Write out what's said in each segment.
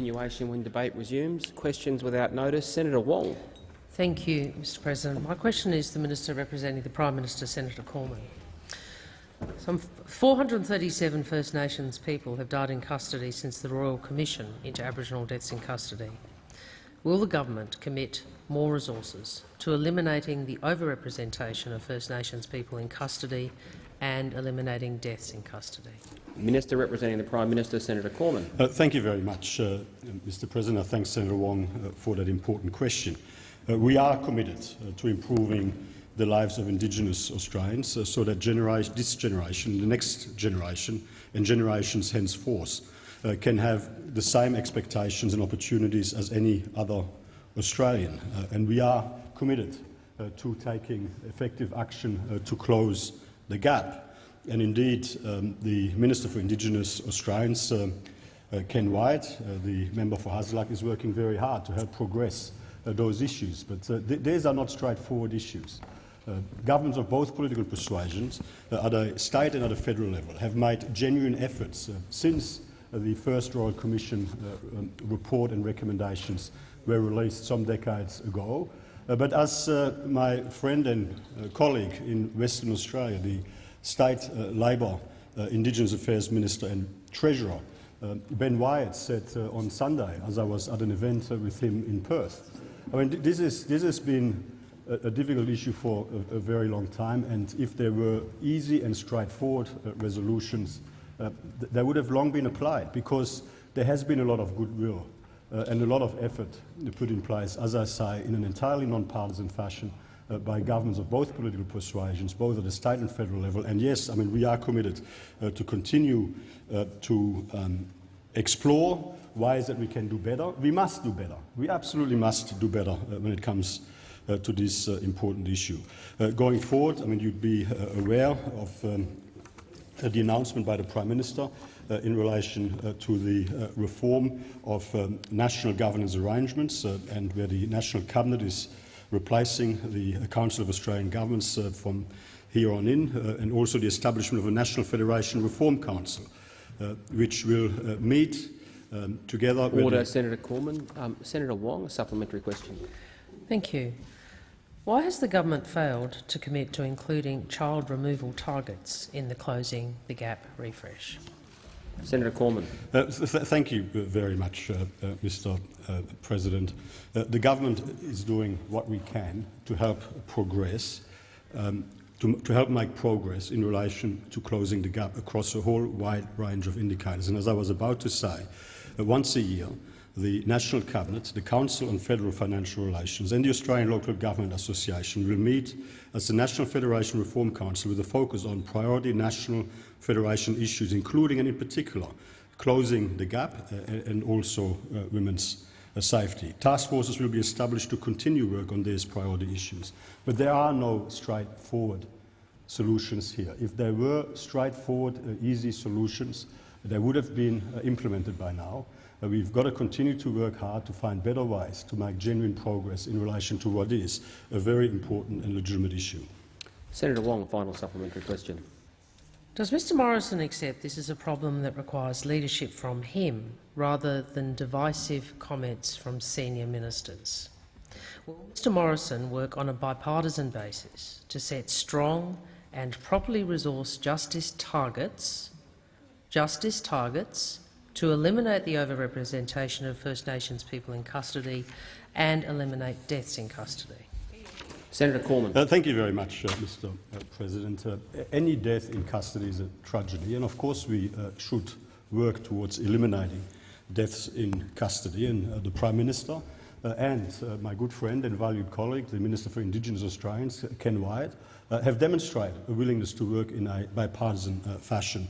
continuation when debate resumes. Questions without notice. Senator Wong. Thank you, Mr President. My question is to the Minister representing the Prime Minister, Senator Cormann. Some 437 First Nations people have died in custody since the Royal Commission into Aboriginal deaths in custody. Will the government commit more resources to eliminating the overrepresentation of First Nations people in custody and eliminating deaths in custody? Minister representing the Prime Minister, Senator Cormann. Thank you very much, Mr President. I thank Senator Wong for that important question. We are committed to improving the lives of Indigenous Australians so that this generation, the next generation and generations henceforth can have the same expectations and opportunities as any other Australian. And we are committed to taking effective action to close the gap. And indeed, the Minister for Indigenous Australians, Ken Wyatt, the member for Haslak, is working very hard to help progress those issues. But these are not straightforward issues. Governments of both political persuasions, at a state and at a federal level, have made genuine efforts since the first Royal Commission report and recommendations were released some decades ago. But as my friend and colleague in Western Australia, the State Labor, Indigenous Affairs Minister and Treasurer, Ben Wyatt, said on Sunday, as I was at an event with him in Perth, I mean, this has been a difficult issue for a very long time, and if there were easy and straightforward resolutions, they would have long been applied, because there has been a lot of goodwill and a lot of effort put in place, as I say, in an entirely non-partisan fashion by governments of both political persuasions, both at the state and federal level. And yes, I mean, we are committed to continue to explore ways that we can do better. We must do better. We absolutely must do better when it comes to this important issue. Going forward, I mean, you'd be aware of the announcement by the Prime Minister in relation to the reform of national governance arrangements, and where the National Cabinet is replacing the Council of Australian Governments from here on in, and also the establishment of a National Federation Reform Council, which will meet together. Order, Senator Cormann. Senator Wong, a supplementary question. Thank you. Why has the government failed to commit to including child removal targets in the Closing the Gap refresh? Senator Cormann. Thank you very much, Mr President. The government is doing what we can to help progress, to help make progress in relation to closing the gap across a whole wide range of indicators. And as I was about to say, once a year, the National Cabinet, the Council on Federal Financial Relations and the Australian Local Government Association will meet as the National Federation Reform Council with a focus on priority national federation issues, including and in particular closing the gap and also women's safety. Task forces will be established to continue work on these priority issues. But there are no straightforward solutions here. If there were straightforward, easy solutions, they would have been implemented by now. We've got to continue to work hard to find better ways to make genuine progress in relation to what is a very important and legitimate issue. Senator Wong, final supplementary question. Does Mr Morrison accept this is a problem that requires leadership from him rather than divisive comments from senior ministers? Will Mr Morrison work on a bipartisan basis to set strong and properly resourced justice targets to eliminate the overrepresentation of First Nations people in custody and eliminate deaths in custody? Senator Cormann. Thank you very much, Mr President. Any death in custody is a tragedy, and of course we should work towards eliminating deaths in custody. And the Prime Minister and my good friend and valued colleague, the Minister for Indigenous Australians, Ken Wyatt, have demonstrated a willingness to work in a bipartisan fashion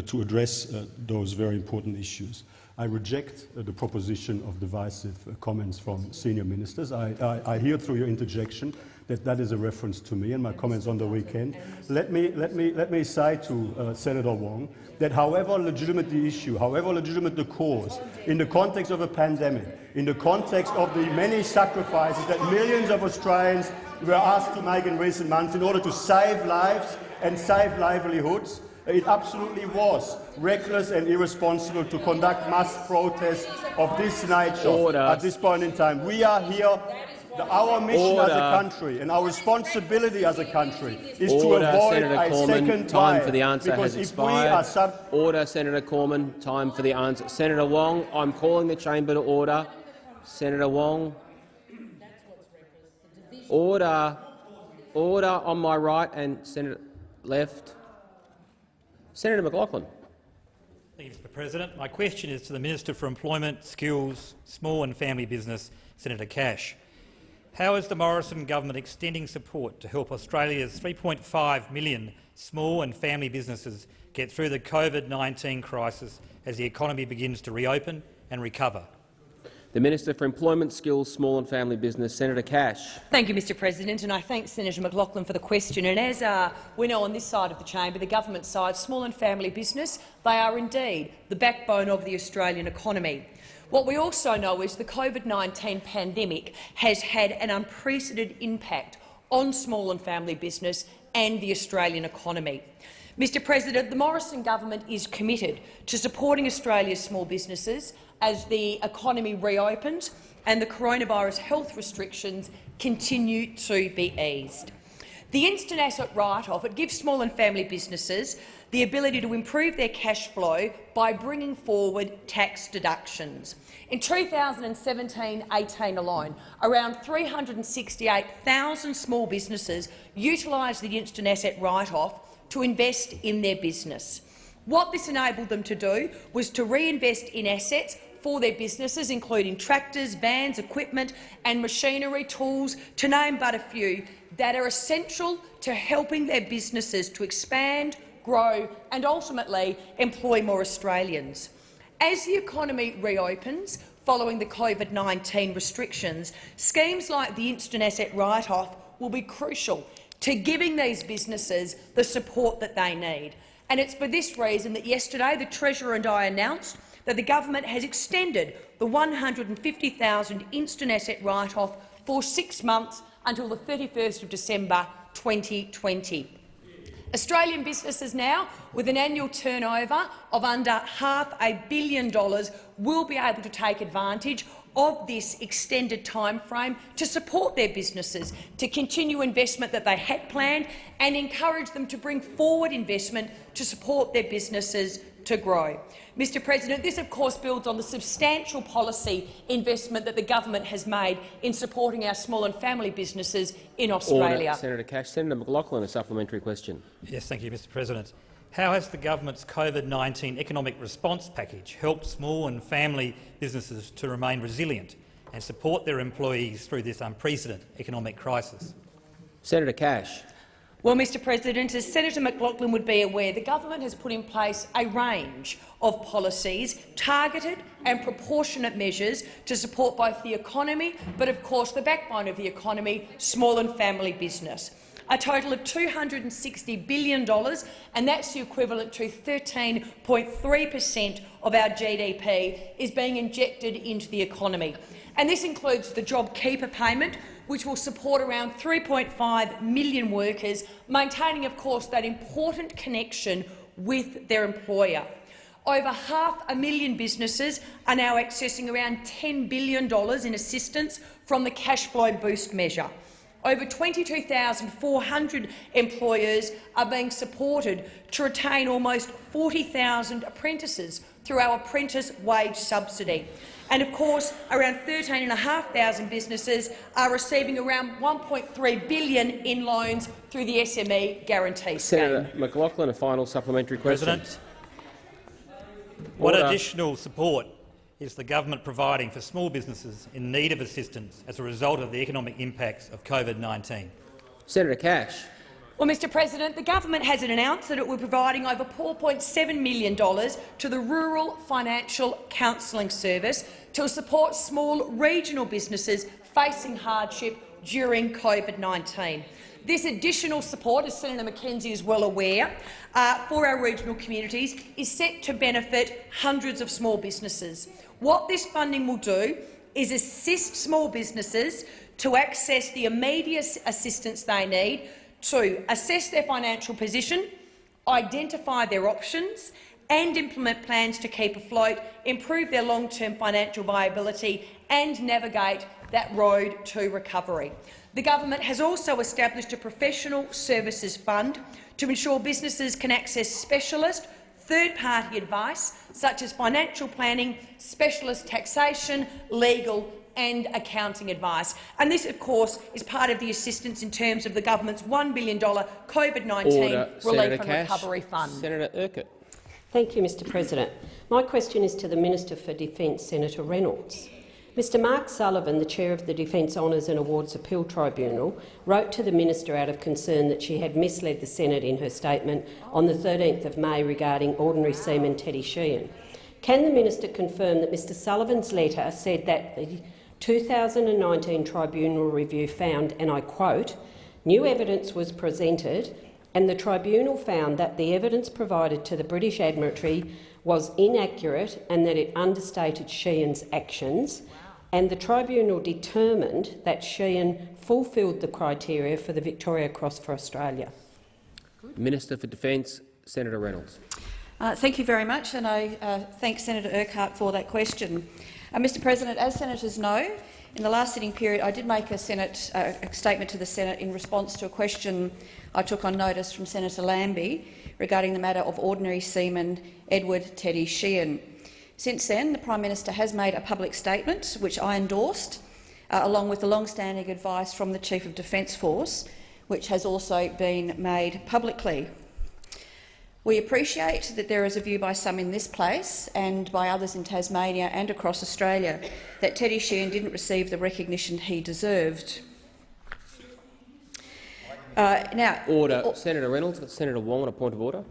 to address those very important issues. I reject the proposition of divisive comments from senior ministers. I hear through your interjection that is a reference to me and my comments on the weekend. Let me say to Senator Wong that however legitimate the issue, however legitimate the cause, in the context of a pandemic, in the context of the many sacrifices that millions of Australians were asked to make in recent months in order to save lives and save livelihoods, It absolutely was reckless and irresponsible to conduct mass protests of this nature Order. at this point in time. We are here. Our mission as a country and our responsibility as a country is to Order, avoid Senator a Cormann. second Time wave. for the answer Because has if we are expired. Order, Senator Cormann. Time for the answer. Senator Wong, I'm calling the chamber to order. Senator Wong. Order. Order on my right and Senator left. Senator McLaughlin. Thank you, Mr President. My question is to the Minister for Employment, Skills, Small and Family Business, Senator Cash. How is the Morrison government extending support to help Australia's 3.5 million small and family businesses get through the COVID-19 crisis as the economy begins to reopen and recover? The Minister for Employment, Skills, Small and Family Business, Senator Cash. Thank you, Mr President, and I thank Senator McLaughlin for the question. And as we know on this side of the chamber, the government side, small and family business, they are indeed the backbone of the Australian economy. What we also know is the COVID-19 pandemic has had an unprecedented impact on small and family business and the Australian economy. Mr President, the Morrison government is committed to supporting Australia's small businesses as the economy reopens and the coronavirus health restrictions continue to be eased. The instant asset write-off gives small and family businesses the ability to improve their cash flow by bringing forward tax deductions. In 2017-18 alone, around 368,000 small businesses utilised the instant asset write-off to invest in their business. What this enabled them to do was to reinvest in assets for their businesses, including tractors, vans, equipment and machinery, tools, to name but a few, that are essential to helping their businesses to expand, grow and ultimately employ more Australians. As the economy reopens following the COVID-19 restrictions, schemes like the instant asset write-off will be crucial to giving these businesses the support that they need. And it's for this reason that yesterday the Treasurer and I announced that the government has extended the $150,000 instant asset write-off for 6 months until the 31st of December 2020. Australian businesses now, with an annual turnover of under $500 million, will be able to take advantage of this extended timeframe to support their businesses, to continue investment that they had planned and encourage them to bring forward investment to support their businesses to grow. Mr President, this of course builds on the substantial policy investment that the government has made in supporting our small and family businesses in Australia. Order, Senator Cash. Senator McLaughlin, a supplementary question. Yes, thank you, Mr President. How has the government's COVID-19 economic response package helped small and family businesses to remain resilient and support their employees through this unprecedented economic crisis? Senator Cash. Well, Mr President, as Senator McLaughlin would be aware, the government has put in place a range of policies, targeted and proportionate measures to support both the economy but, of course, the backbone of the economy, small and family business. A total of $260 billion, and that's the equivalent to 13.3% of our GDP, is being injected into the economy. And this includes the JobKeeper payment, which will support around 3.5 million workers, maintaining, of course, that important connection with their employer. Over 500,000 businesses are now accessing around $10 billion in assistance from the Cash Flow Boost measure. Over 22,400 employers are being supported to retain almost 40,000 apprentices through our apprentice wage subsidy. And of course, around 13,500 businesses are receiving around $1.3 billion in loans through the SME guarantee scheme. Senator McLaughlin, a final supplementary question. President, what additional support is the government providing for small businesses in need of assistance as a result of the economic impacts of COVID-19? Senator Cash. Well, Mr President, the government has announced that it will be providing over $4.7 million to the Rural Financial Counselling Service to support small regional businesses facing hardship during COVID-19. This additional support, as Senator McKenzie is well aware, for our regional communities is set to benefit hundreds of small businesses. What this funding will do is assist small businesses to access the immediate assistance they need to assess their financial position, identify their options and implement plans to keep afloat, improve their long-term financial viability and navigate that road to recovery. The government has also established a professional services fund to ensure businesses can access specialist, third-party advice such as financial planning, specialist taxation, legal and accounting advice. And this, of course, is part of the assistance in terms of the government's $1 billion COVID-19 Relief and Recovery Fund. Senator Urquhart. Thank you, Mr President. My question is to the Minister for Defence, Senator Reynolds. Mr Mark Sullivan, the Chair of the Defence Honours and Awards Appeal Tribunal, wrote to the Minister out of concern that she had misled the Senate in her statement on the 13th of May regarding Ordinary Seaman Teddy Sheehan. Can the Minister confirm that Mr Sullivan's letter said that the 2019 Tribunal review found, and I quote, "New evidence was presented and the Tribunal found that the evidence provided to the British Admiralty was inaccurate and that it understated Sheehan's actions, and the Tribunal determined that Sheehan fulfilled the criteria for the Victoria Cross for Australia." Minister for Defence, Senator Reynolds. Thank you very much, and I thank Senator Urquhart for that question. Mr President, as senators know, in the last sitting period I did make a statement to the Senate in response to a question I took on notice from Senator Lambie regarding the matter of Ordinary Seaman Edward Teddy Sheehan. Since then, the Prime Minister has made a public statement, which I endorsed, along with the long-standing advice from the Chief of Defence Force, which has also been made publicly. We appreciate that there is a view by some in this place and by others in Tasmania and across Australia that Teddy Sheehan didn't receive the recognition he deserved. Order. Senator Reynolds. Senator Wong on a point of order.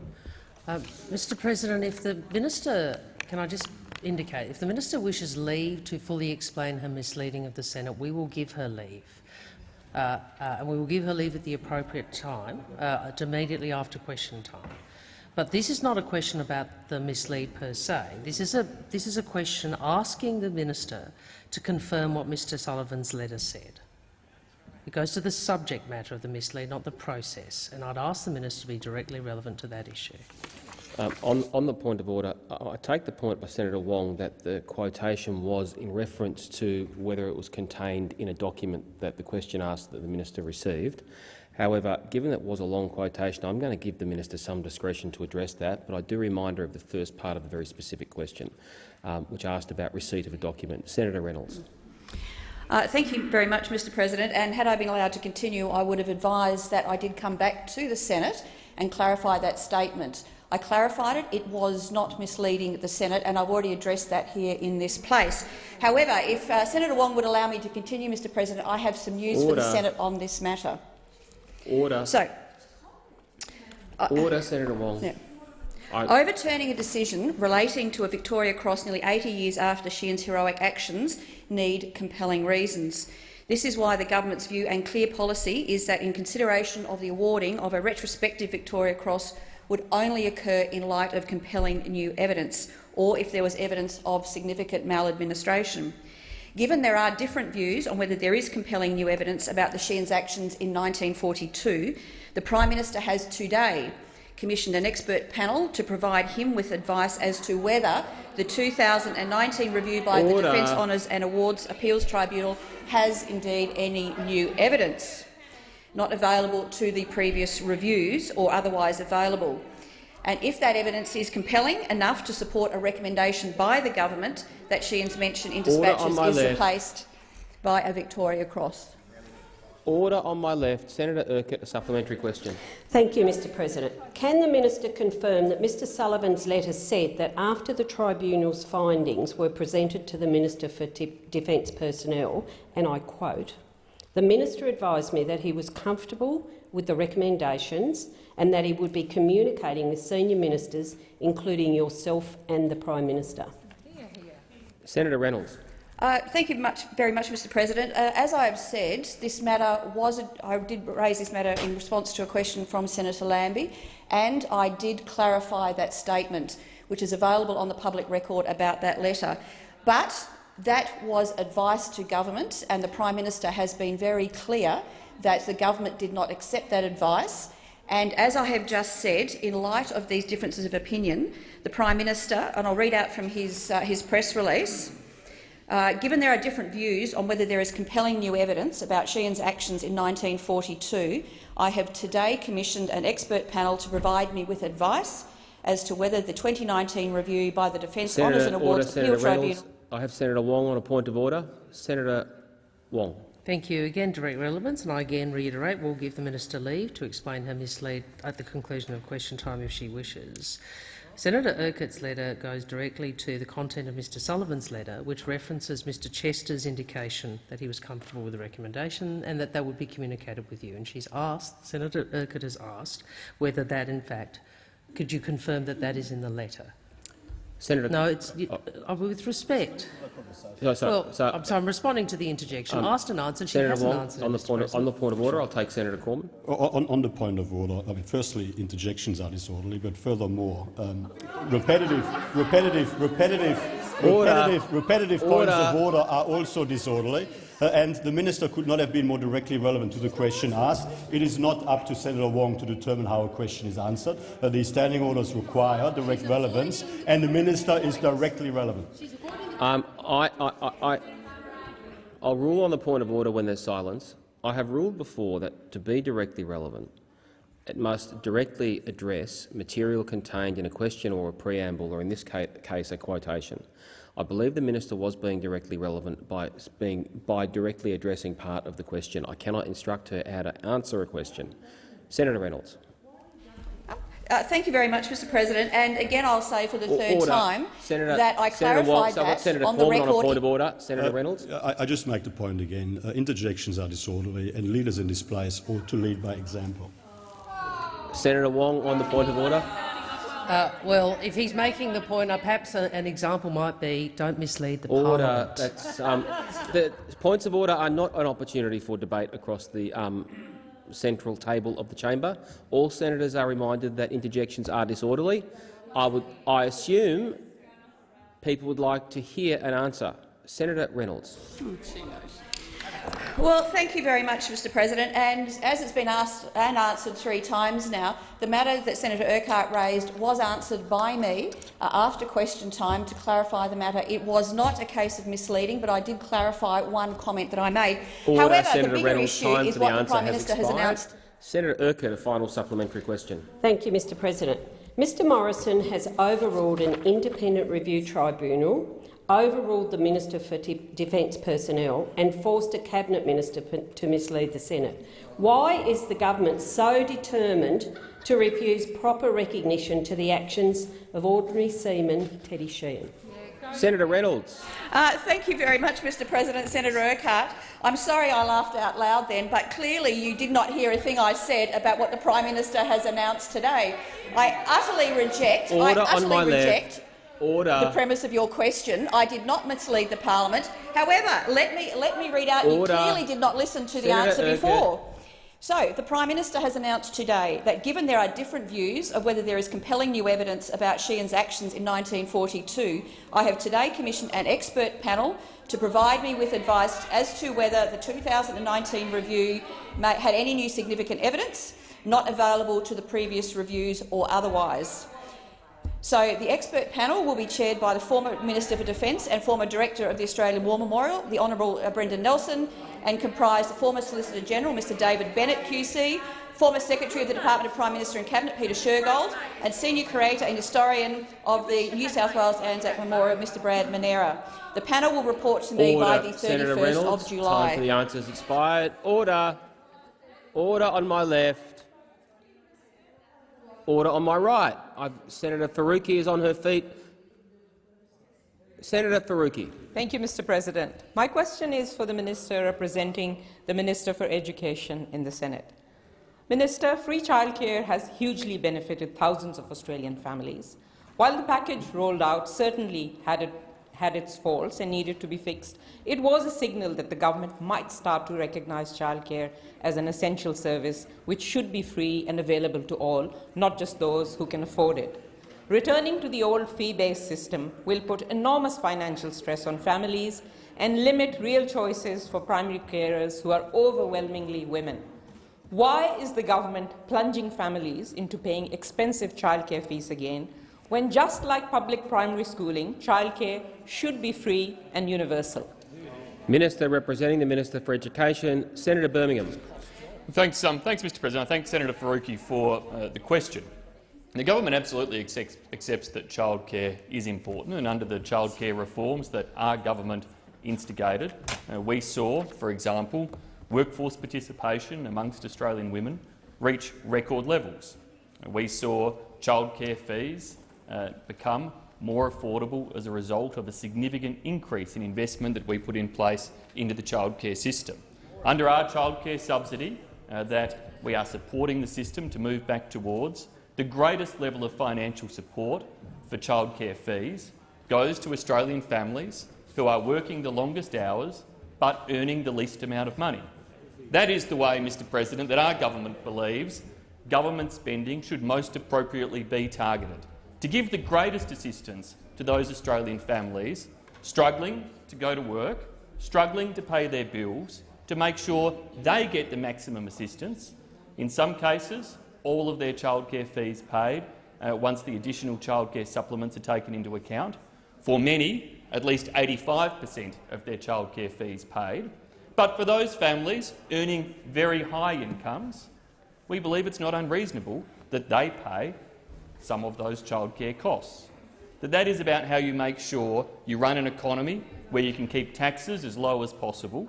Mr President, if the minister, can I just indicate, if the minister wishes leave to fully explain her misleading of the Senate, we will give her leave. And we will give her leave at the appropriate time, immediately after question time. But this is not a question about the mislead per se. This is a question asking the minister to confirm what Mr Sullivan's letter said. It goes to the subject matter of the mislead, not the process, and I'd ask the minister to be directly relevant to that issue. On the point of order, I take the point by Senator Wong that the quotation was in reference to whether it was contained in a document that the question asked that the minister received. However, given that it was a long quotation, I'm going to give the minister some discretion to address that, but I do remind her of the first part of a very specific question, which asked about receipt of a document. Senator Reynolds. Thank you very much, Mr President. And had I been allowed to continue, I would have advised that I did come back to the Senate and clarify that statement. I clarified it. It was not misleading the Senate, and I've already addressed that here in this place. However, if Senator Wong would allow me to continue, Mr President, I have some news for the Senate on this matter. Order. Order, Senator Wong. Yeah. Overturning a decision relating to a Victoria Cross nearly 80 years after Sheehan's heroic actions need compelling reasons. This is why the government's view and clear policy is that in consideration of the awarding of a retrospective Victoria Cross would only occur in light of compelling new evidence or if there was evidence of significant maladministration. Given there are different views on whether there is compelling new evidence about the Sheehan's actions in 1942, the Prime Minister has today commissioned an expert panel to provide him with advice as to whether the 2019 review by the Defence Honours and Awards Appeals Tribunal has indeed any new evidence not available to the previous reviews or otherwise available. And if that evidence is compelling enough to support a recommendation by the government that Sheehan's mention in dispatches is replaced by a Victoria Cross. Order on my left. Senator Urquhart, a supplementary question. Thank you, Mr President. Can the minister confirm that Mr Sullivan's letter said that after the tribunal's findings were presented to the Minister for Defence Personnel, and I quote, "The minister advised me that he was comfortable with the recommendations and that he would be communicating with senior ministers, including yourself and the Prime Minister"? Senator Reynolds. Thank you very much, Mr President. As I have said, this matter I did raise this matter in response to a question from Senator Lambie, and I did clarify that statement, which is available on the public record about that letter. But that was advice to government, and the Prime Minister has been very clear that the government did not accept that advice And as I have just said, in light of these differences of opinion, the Prime Minister, and I'll read out from his press release, given there are different views on whether there is compelling new evidence about Sheehan's actions in 1942, I have today commissioned an expert panel to provide me with advice as to whether the 2019 review by the Defence Honours and Awards Appeal Tribunal— I have Senator Wong on a point of order. Senator Wong. Thank you. Again, direct relevance, and I again reiterate we'll give the minister leave to explain her mislead at the conclusion of question time if she wishes. Senator Urquhart's letter goes directly to the content of Mr Sullivan's letter, which references Mr Chester's indication that he was comfortable with the recommendation and that would be communicated with you. And she's asked, Senator Urquhart has asked, whether that in fact, could you confirm that that is in the letter? Senator, no, it's with respect. I'm responding to the interjection. Asked and answered. She hasn't answered. On the point of order, I'll take Senator Cormann. On the point of order, I mean, firstly, interjections are disorderly, but furthermore, repetitive points of order are also disorderly. And the minister could not have been more directly relevant to the question asked. It is not up to Senator Wong to determine how a question is answered. The standing orders require direct relevance, and the minister is directly relevant. I'll rule on the point of order when there's silence. I have ruled before that to be directly relevant, it must directly address material contained in a question or a preamble, or in this case a quotation. I believe the minister was being directly relevant by directly addressing part of the question. I cannot instruct her how to answer a question. Senator Reynolds. Thank you very much, Mr President. And again, I'll say for the third time that I clarified that on the record. On a point of order. Senator Reynolds. I just make the point again. Interjections are disorderly, and leaders in this place ought to lead by example. Senator Wong on the point of order. Well, if he's making the point, perhaps an example might be don't mislead the Order. Parliament. The points of order are not an opportunity for debate across the central table of the chamber. All senators are reminded that interjections are disorderly. I assume people would like to hear an answer. Senator Reynolds. Well, thank you very much, Mr President. And as it's been asked and answered 3 times now, the matter that Senator Urquhart raised was answered by me after question time to clarify the matter. It was not a case of misleading, but I did clarify one comment that I made. However, Senator the bigger Reynolds, issue is what the Prime Minister has announced. Senator Urquhart, a final supplementary question. Thank you, Mr President. Mr Morrison has overruled an independent review tribunal, overruled the Minister for Defence Personnel and forced a Cabinet Minister to mislead the Senate. Why is the government so determined to refuse proper recognition to the actions of ordinary seaman Teddy Sheehan? Senator Reynolds. Thank you very much, Mr President. Senator Urquhart, I'm sorry I laughed out loud then, but clearly you did not hear a thing I said about what the Prime Minister has announced today. I utterly reject the premise of your question. I did not mislead the parliament. However, let me read out. You clearly did not listen to the answer before. So, the Prime Minister has announced today that given there are different views of whether there is compelling new evidence about Sheehan's actions in 1942, I have today commissioned an expert panel to provide me with advice as to whether the 2019 review had any new significant evidence not available to the previous reviews or otherwise. So the expert panel will be chaired by the former Minister for Defence and former Director of the Australian War Memorial, the Honourable Brendan Nelson, and comprise the former Solicitor General, Mr David Bennett QC, former Secretary of the Department of Prime Minister and Cabinet, Peter Shergold, and Senior Curator and Historian of the New South Wales Anzac Memorial, Mr Brad Manera. The panel will report to me by the 31st of July. Time for the answers expired. Order. Order on my left. Order on my right. Senator Faruqi is on her feet. Senator Faruqi. Thank you, Mr President. My question is for the Minister representing the Minister for Education in the Senate. Minister, free childcare has hugely benefited thousands of Australian families. While the package rolled out certainly had its faults and needed to be fixed, it was a signal that the government might start to recognise childcare as an essential service which should be free and available to all, not just those who can afford it. Returning to the old fee-based system will put enormous financial stress on families and limit real choices for primary carers who are overwhelmingly women. Why is the government plunging families into paying expensive childcare fees again, when just like public primary schooling, childcare should be free and universal? Minister representing the Minister for Education, Senator Birmingham. Thanks, Mr President. I thank Senator Faruqi for the question. The government absolutely accepts that childcare is important, and under the childcare reforms that our government instigated, we saw, for example, workforce participation amongst Australian women reach record levels. We saw childcare fees become more affordable as a result of a significant increase in investment that we put in place into the childcare system. Under our childcare subsidy that we are supporting the system to move back towards, the greatest level of financial support for childcare fees goes to Australian families who are working the longest hours but earning the least amount of money. That is the way, Mr President, that our government believes government spending should most appropriately be targeted, to give the greatest assistance to those Australian families struggling to go to work, struggling to pay their bills, to make sure they get the maximum assistance. In some cases, all of their childcare fees paid once the additional childcare supplements are taken into account. For many, at least 85% of their childcare fees paid. But for those families earning very high incomes, we believe it's not unreasonable that they pay some of those childcare costs. That is about how you make sure you run an economy where you can keep taxes as low as possible,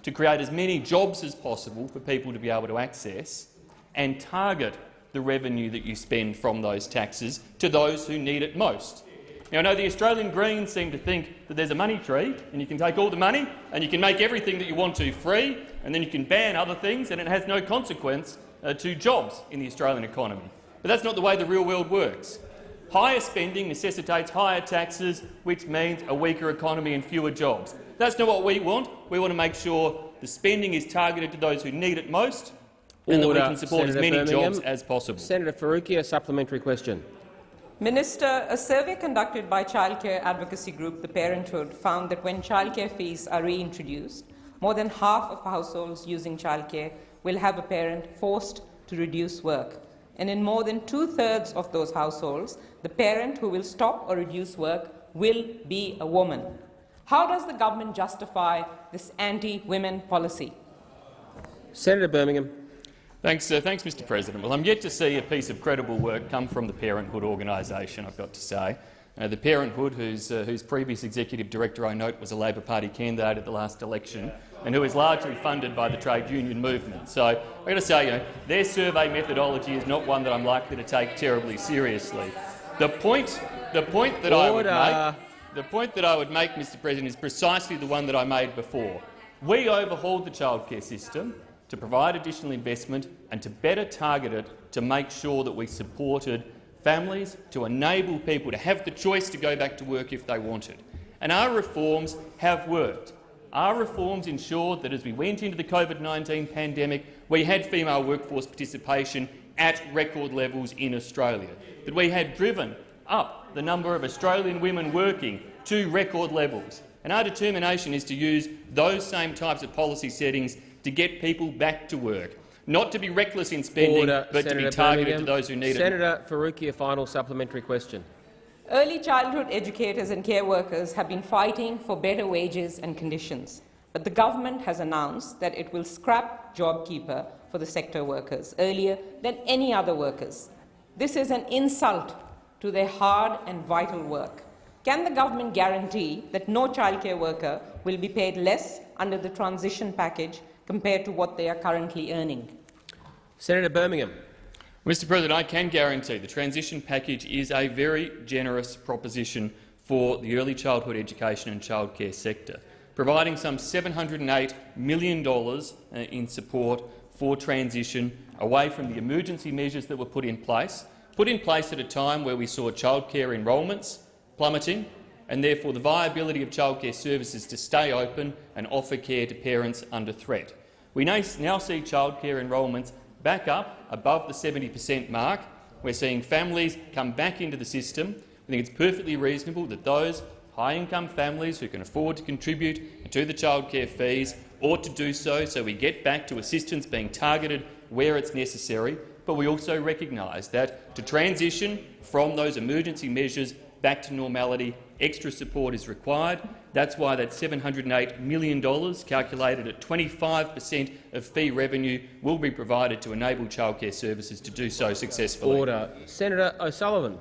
to create as many jobs as possible for people to be able to access, and target the revenue that you spend from those taxes to those who need it most. Now, I know the Australian Greens seem to think that there's a money tree and you can take all the money and you can make everything that you want to free, and then you can ban other things and it has no consequence to jobs in the Australian economy. But that's not the way the real world works. Higher spending necessitates higher taxes, which means a weaker economy and fewer jobs. That's not what we want. We want to make sure the spending is targeted to those who need it most, and that we can support Senator as many Birmingham. jobs as possible. Senator Faruqi, a supplementary question. Minister, a survey conducted by childcare advocacy group The Parenthood found that when childcare fees are reintroduced, more than half of households using childcare will have a parent forced to reduce work. And in more than 2/3 of those households, the parent who will stop or reduce work will be a woman. How does the government justify this anti-women policy? Senator Birmingham. Thanks, Mr President. Well, I'm yet to see a piece of credible work come from the Parenthood organisation, I've got to say. The Parenthood, whose previous executive director, I note, was a Labor Party candidate at the last election, and who is largely funded by the trade union movement. So I've got to say, their survey methodology is not one that I'm likely to take terribly seriously. The point that I would make, Mr President, is precisely the one that I made before. We overhauled the childcare system to provide additional investment and to better target it to make sure that we supported families, to enable people to have the choice to go back to work if they wanted. And our reforms have worked. Our reforms ensured that as we went into the COVID-19 pandemic, we had female workforce participation at record levels in Australia, that we had driven up the number of Australian women working to record levels. And our determination is to use those same types of policy settings to get people back to work, not to be reckless in spending, but Senator to be targeted Birmingham. to those who need it. Senator Faruqi, a final supplementary question. Early childhood educators and care workers have been fighting for better wages and conditions, but the government has announced that it will scrap JobKeeper for the sector workers earlier than any other workers. This is an insult to their hard and vital work. Can the government guarantee that no childcare worker will be paid less under the transition package compared to what they are currently earning? Senator Birmingham. Mr President, I can guarantee the transition package is a very generous proposition for the early childhood education and childcare sector, providing some $708 million in support for transition away from the emergency measures that were put in place at a time where we saw childcare enrolments plummeting, and therefore the viability of childcare services to stay open and offer care to parents under threat. We now see childcare enrolments back up above the 70% mark. We're seeing families come back into the system. I think it's perfectly reasonable that those high-income families who can afford to contribute to the childcare fees ought to do so we get back to assistance being targeted where it's necessary, but we also recognise that to transition from those emergency measures back to normality, extra support is required. That's why that $708 million, calculated at 25% of fee revenue, will be provided to enable childcare services to do so successfully. Order. Senator O'Sullivan.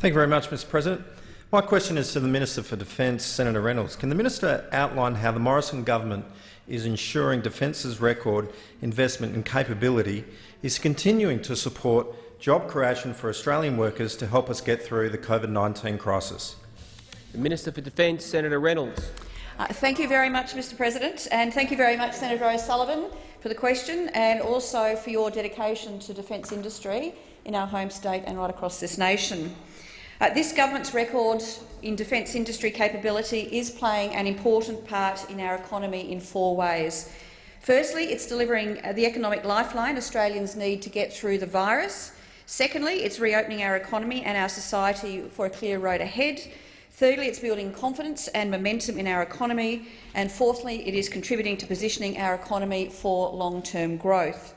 Thank you very much, Mr President. My question is to the Minister for Defence, Senator Reynolds. Can the minister outline how the Morrison government is ensuring Defence's record investment and capability is continuing to support job creation for Australian workers to help us get through the COVID-19 crisis? The Minister for Defence, Senator Reynolds. Thank you very much, Mr President, and thank you very much, Senator O'Sullivan, for the question and also for your dedication to defence industry in our home state and right across this nation. This government's record in defence industry capability is playing an important part in our economy in 4 ways. Firstly, it's delivering the economic lifeline Australians need to get through the virus. Secondly, it's reopening our economy and our society for a clear road ahead. Thirdly, it's building confidence and momentum in our economy. And fourthly, it is contributing to positioning our economy for long-term growth.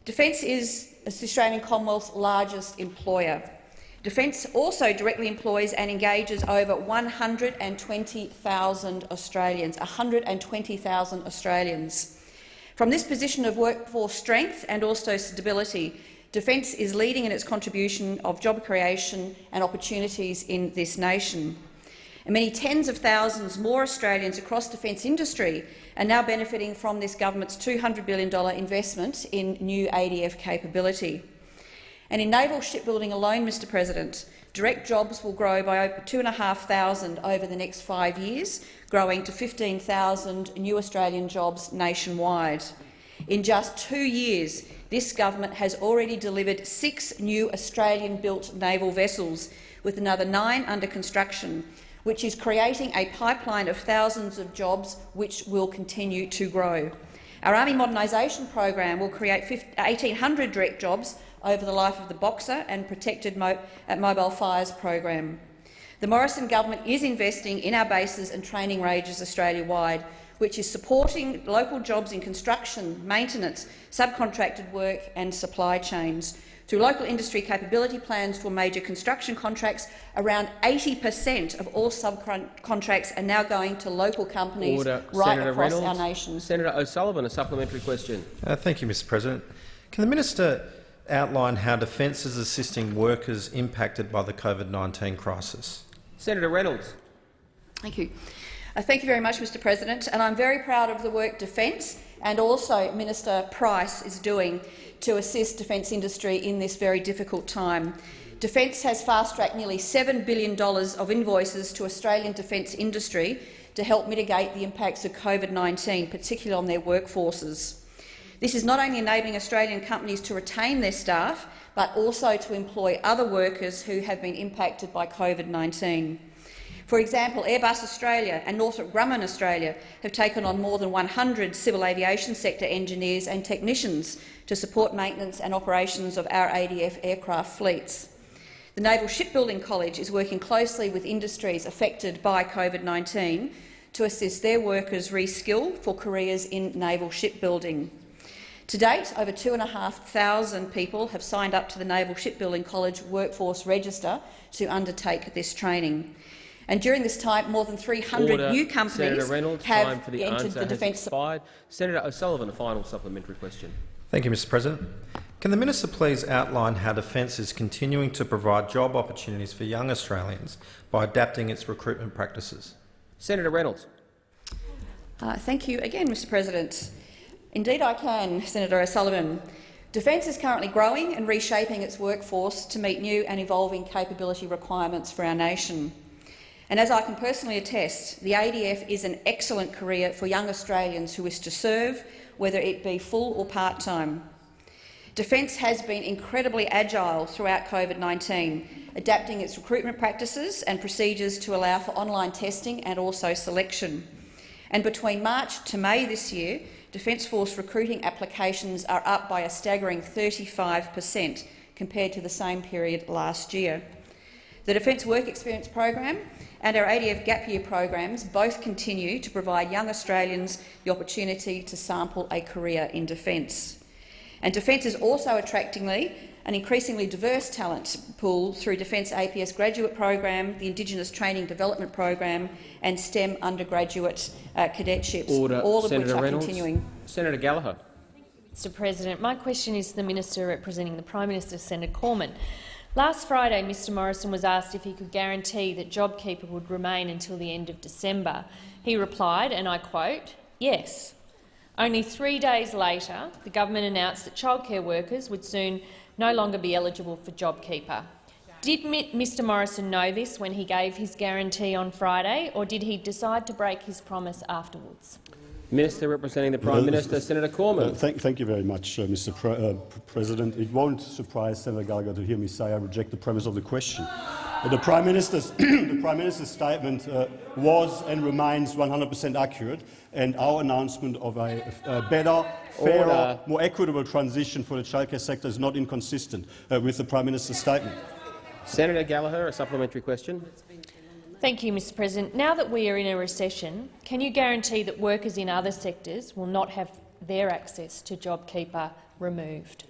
Defence is the Australian Commonwealth's largest employer. Defence also directly employs and engages over 120,000 Australians. 120,000 Australians. From this position of workforce strength and also stability, Defence is leading in its contribution of job creation and opportunities in this nation. And many tens of thousands more Australians across defence industry are now benefiting from this government's $200 billion investment in new ADF capability. And in naval shipbuilding alone, Mr President, direct jobs will grow by over 2,500 over the next 5 years, growing to 15,000 new Australian jobs nationwide. In just 2 years, this government has already delivered 6 new Australian-built naval vessels, with another 9 under construction, which is creating a pipeline of thousands of jobs which will continue to grow. Our Army modernisation program will create 1,800 direct jobs over the life of the Boxer and Protected Mobile Fires program. The Morrison government is investing in our bases and training ranges Australia-wide, which is supporting local jobs in construction, maintenance, subcontracted work and supply chains. Through local industry capability plans for major construction contracts, around 80% of all subcontracts are now going to local companies right Senator across Reynolds. our nation. Senator O'Sullivan, a supplementary question. Thank you, Mr President. Can the minister outline how Defence is assisting workers impacted by the COVID-19 crisis? Senator Reynolds. Thank you. Thank you very much, Mr President. And I'm very proud of the work Defence and also Minister Price is doing to assist defence industry in this very difficult time. Defence has fast-tracked nearly $7 billion of invoices to Australian defence industry to help mitigate the impacts of COVID-19, particularly on their workforces. This is not only enabling Australian companies to retain their staff, but also to employ other workers who have been impacted by COVID-19. For example, Airbus Australia and Northrop Grumman Australia have taken on more than 100 civil aviation sector engineers and technicians to support maintenance and operations of our ADF aircraft fleets. The Naval Shipbuilding College is working closely with industries affected by COVID-19 to assist their workers reskill for careers in naval shipbuilding. To date, over 2,500 people have signed up to the Naval Shipbuilding College Workforce Register to undertake this training. And during this time, more than 300 new companies have entered the defence. Senator O'Sullivan, a final supplementary question. Thank you, Mr President. Can the minister please outline how Defence is continuing to provide job opportunities for young Australians by adapting its recruitment practices? Senator Reynolds. Thank you again, Mr President. Indeed I can, Senator O'Sullivan. Defence is currently growing and reshaping its workforce to meet new and evolving capability requirements for our nation. And as I can personally attest, the ADF is an excellent career for young Australians who wish to serve, whether it be full or part-time. Defence has been incredibly agile throughout COVID-19, adapting its recruitment practices and procedures to allow for online testing and also selection. And between March to May this year, Defence Force recruiting applications are up by a staggering 35% compared to the same period last year. The Defence Work Experience program and our ADF Gap Year programs both continue to provide young Australians the opportunity to sample a career in defence. And Defence is also attracting an increasingly diverse talent pool through Defence APS graduate program, the Indigenous Training Development program and STEM undergraduate cadetships, Order. all of Senator which are Reynolds. continuing. Senator Gallagher. Mr President, my question is to the Minister representing the Prime Minister, Senator Cormann. Last Friday, Mr Morrison was asked if he could guarantee that JobKeeper would remain until the end of December. He replied, and I quote, "Yes." Only 3 days later, the government announced that childcare workers would soon no longer be eligible for JobKeeper. Did Mr Morrison know this when he gave his guarantee on Friday, or did he decide to break his promise afterwards? Minister representing the Prime Minister, Senator Cormann. Thank you very much, Mr. President. It won't surprise Senator Gallagher to hear me say I reject the premise of the question. The Prime Minister's statement was and remains 100% accurate, and our announcement of a better, fairer, more equitable transition for the childcare sector is not inconsistent with the Prime Minister's statement. Senator Gallagher, a supplementary question. Thank you, Mr President. Now that we are in a recession, can you guarantee that workers in other sectors will not have their access to JobKeeper removed?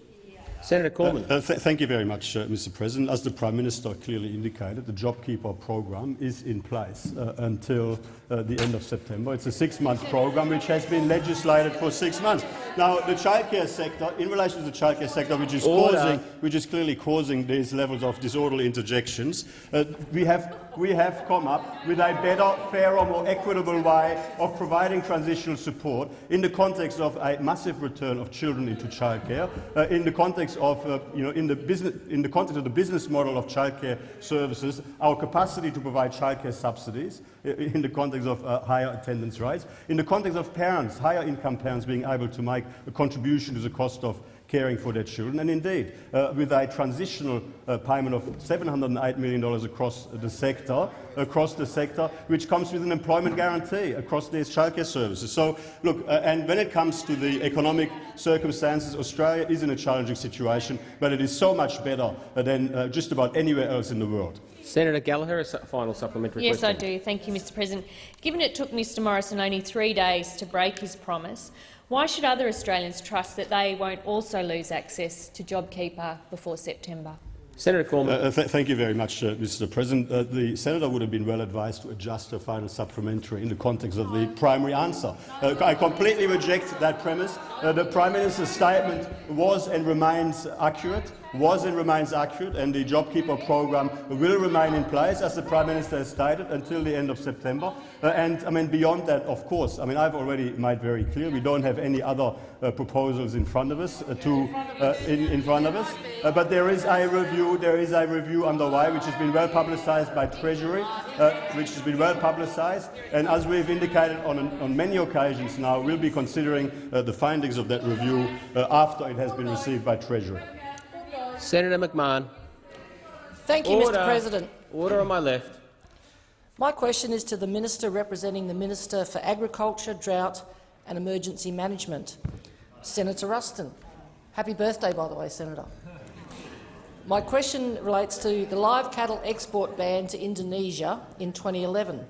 Senator Cormann. Thank you very much, Mr. President. As the Prime Minister clearly indicated, the JobKeeper program is in place until the end of September. It's a 6-month program which has been legislated for 6 months. Now, the childcare sector, in relation to the childcare sector, which is clearly causing these levels of disorderly interjections, we have come up with a better, fairer, more equitable way of providing transitional support in the context of a massive return of children into childcare, in the context of, in the context of the business model of childcare services, our capacity to provide childcare subsidies, in the context of higher attendance rates, in the context of parents, higher income parents being able to make a contribution to the cost of caring for their children, and indeed with a transitional payment of $708 million across the sector, which comes with an employment guarantee across these childcare services. So, look, and when it comes to the economic circumstances, Australia is in a challenging situation, but it is so much better than just about anywhere else in the world. Senator Gallagher, a final supplementary question. Yes, I do. Thank you, Mr President. Given it took Mr Morrison only 3 days to break his promise, why should other Australians trust that they won't also lose access to JobKeeper before September? Senator Cormann. Thank you very much, Mr. President. The senator would have been well advised to adjust her final supplementary in the context of the primary answer. I completely reject that premise. The Prime Minister's statement was and remains accurate. And the JobKeeper program will remain in place, as the Prime Minister has stated, until the end of September. Beyond that, of course, I've already made very clear we don't have any other proposals in front of us. But there is a review underway, which has been well publicised by Treasury, and as we've indicated on many occasions now, we'll be considering the findings of that review after it has been received by Treasury. Senator McMahon. Thank you, Mr. President. Order on my left. My question is to the Minister representing the Minister for Agriculture, Drought and Emergency Management, Senator Ruston. Happy birthday, by the way, Senator. My question relates to the live cattle export ban to Indonesia in 2011.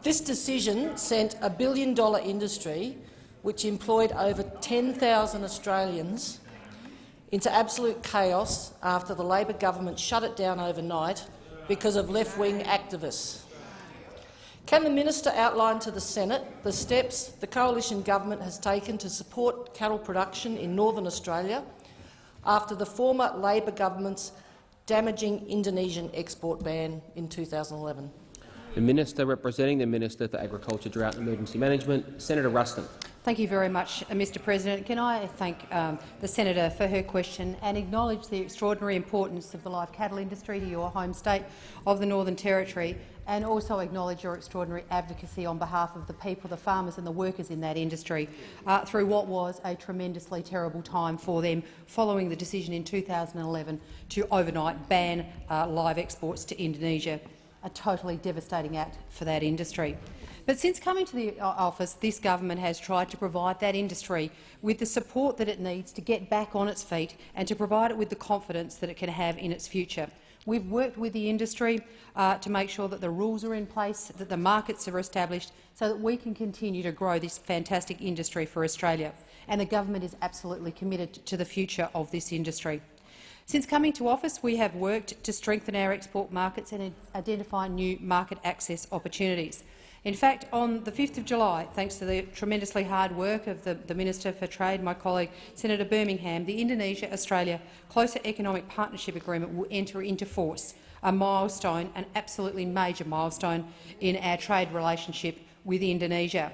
This decision sent a billion-dollar industry, which employed over 10,000 Australians, into absolute chaos after the Labor government shut it down overnight because of left-wing activists. Can the minister outline to the Senate the steps the coalition government has taken to support cattle production in Northern Australia after the former Labor government's damaging Indonesian export ban in 2011? The Minister representing the Minister for Agriculture, Drought and Emergency Management, Senator Ruston. Thank you very much, Mr President. Can I thank the Senator for her question and acknowledge the extraordinary importance of the live cattle industry to your home state of the Northern Territory, and also acknowledge your extraordinary advocacy on behalf of the people, the farmers and the workers in that industry through what was a tremendously terrible time for them following the decision in 2011 to overnight ban live exports to Indonesia, a totally devastating act for that industry. But since coming to the office, this government has tried to provide that industry with the support that it needs to get back on its feet and to provide it with the confidence that it can have in its future. We've worked with the industry to make sure that the rules are in place, that the markets are established, so that we can continue to grow this fantastic industry for Australia. And the government is absolutely committed to the future of this industry. Since coming to office, we have worked to strengthen our export markets and identify new market access opportunities. In fact, on the 5th of July, thanks to the tremendously hard work of the Minister for Trade, my colleague Senator Birmingham, the Indonesia-Australia Closer Economic Partnership Agreement will enter into force, a milestone, an absolutely major milestone in our trade relationship with Indonesia.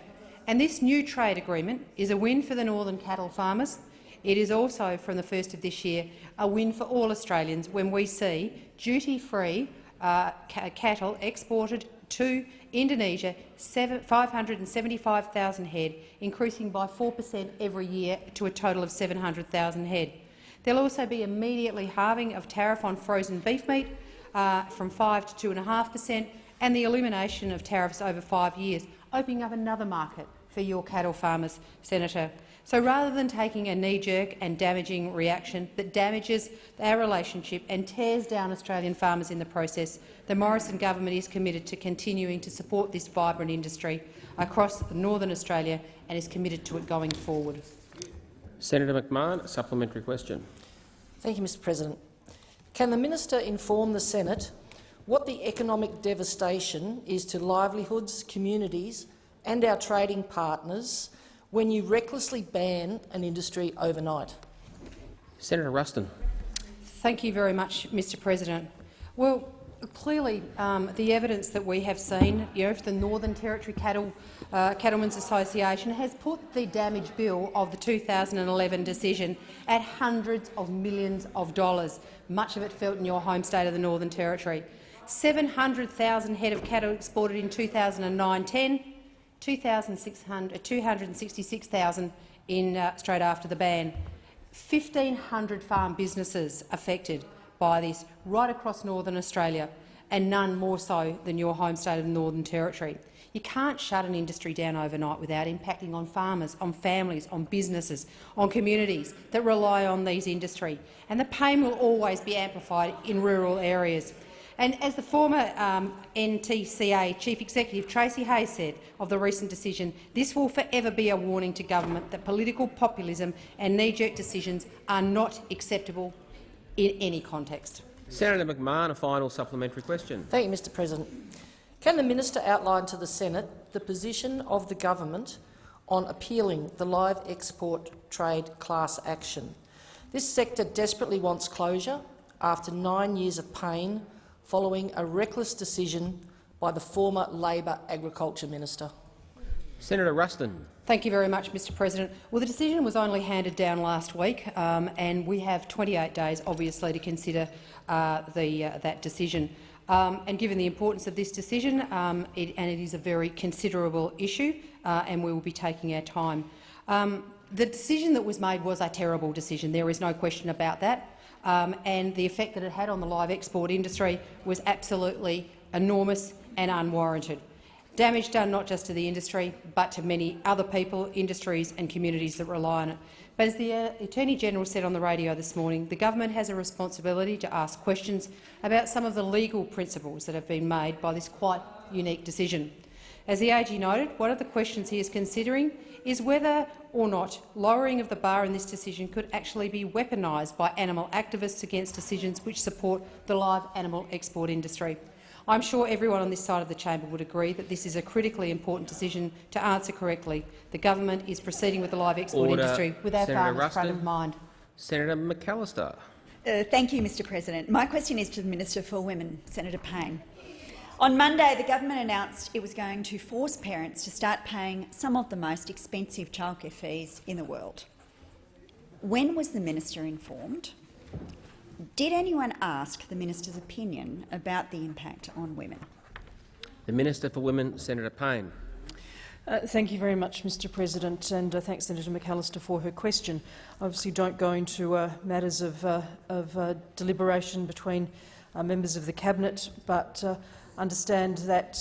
And this new trade agreement is a win for the northern cattle farmers. It is also, from the 1st of this year, a win for all Australians when we see duty-free cattle exported to Indonesia, 575,000 head, increasing by 4% every year to a total of 700,000 head. There will also be immediately halving of tariff on frozen beef meat from 5 to 2.5%, and the elimination of tariffs over 5 years, opening up another market for your cattle farmers, Senator. So rather than taking a knee-jerk and damaging reaction that damages our relationship and tears down Australian farmers in the process, the Morrison government is committed to continuing to support this vibrant industry across northern Australia and is committed to it going forward. Senator McMahon, a supplementary question. Thank you, Mr President. Can the minister inform the Senate what the economic devastation is to livelihoods, communities and our trading partners when you recklessly ban an industry overnight? Senator Ruston. Thank you very much, Mr President. Well, clearly the evidence that we have seen, the Northern Territory Cattlemen's Association has put the damage bill of the 2011 decision at hundreds of millions of dollars, much of it felt in your home state of the Northern Territory. 700,000 head of cattle exported in 2009-10, 266,000 straight after the ban. 1,500 farm businesses affected by this right across northern Australia, and none more so than your home state of the Northern Territory. You can't shut an industry down overnight without impacting on farmers, on families, on businesses, on communities that rely on these industry, and the pain will always be amplified in rural areas. And as the former NTCA Chief Executive Tracy Hayes said of the recent decision, this will forever be a warning to government that political populism and knee-jerk decisions are not acceptable in any context. Senator McMahon, a final supplementary question. Thank you, Mr President. Can the minister outline to the Senate the position of the government on appealing the live export trade class action? This sector desperately wants closure after 9 years of pain following a reckless decision by the former Labor Agriculture Minister. Senator Ruston. Thank you very much, Mr President. Well, the decision was only handed down last week, and we have 28 days, obviously, to consider that decision. And given the importance of this decision, and it is a very considerable issue, and we will be taking our time. The decision that was made was a terrible decision. There is no question about that. And the effect that it had on the live export industry was absolutely enormous and unwarranted. Damage done not just to the industry but to many other people, industries and communities that rely on it. But as the Attorney-General said on the radio this morning, the government has a responsibility to ask questions about some of the legal principles that have been made by this quite unique decision. As the AG noted, one of the questions he is considering is whether or not lowering of the bar in this decision could actually be weaponised by animal activists against decisions which support the live animal export industry. I'm sure everyone on this side of the chamber would agree that this is a critically important decision to answer correctly. The government is proceeding with the live export industry with our farmers front of mind. Senator McAllister. Thank you, Mr President. My question is to the Minister for Women, Senator Payne. On Monday, the government announced it was going to force parents to start paying some of the most expensive childcare fees in the world. When was the minister informed? Did anyone ask the minister's opinion about the impact on women? The Minister for Women, Senator Payne. Thank you very much, Mr President, and thanks Senator McAllister for her question. Obviously don't go into matters of deliberation between members of the Cabinet, but understand that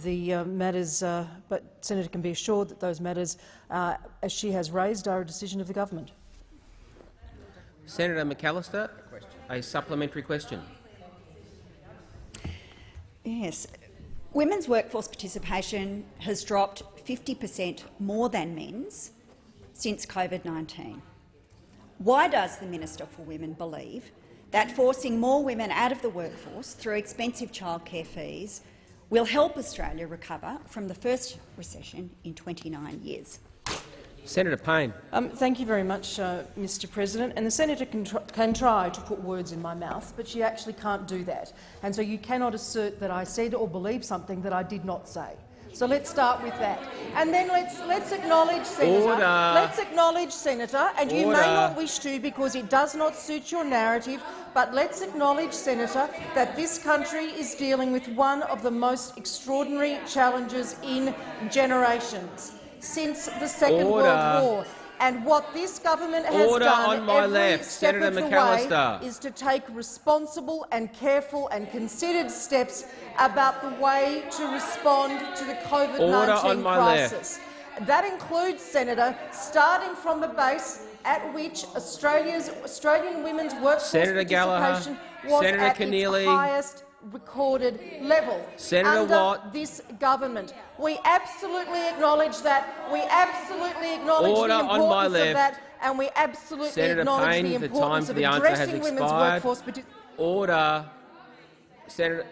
the matters, but Senator can be assured that those matters, as she has raised, are a decision of the government. Senator McAllister, a supplementary question. Yes. Women's workforce participation has dropped 50% more than men's since COVID-19. Why does the Minister for Women believe that forcing more women out of the workforce through expensive childcare fees will help Australia recover from the first recession in 29 years? Senator Payne. Thank you very much, Mr President. And the senator can try to put words in my mouth, but she actually can't do that. And so you cannot assert that I said or believe something that I did not say. So let's start with that. And then let's acknowledge, Senator. Order. Let's acknowledge, Senator, and you may not wish to because it does not suit your narrative, but let's acknowledge, Senator, that this country is dealing with one of the most extraordinary challenges in generations since the Second World War. And what this government has done every step of the way is to take responsible and careful and considered steps about the way to respond to the COVID-19 crisis. That includes, Senator, starting from the base at which Australian women's workforce participation was at its highest recorded level under this government. We absolutely acknowledge that. We absolutely acknowledge the importance of that, and we absolutely acknowledge the importance of addressing women's workforce participation. Order. Senator,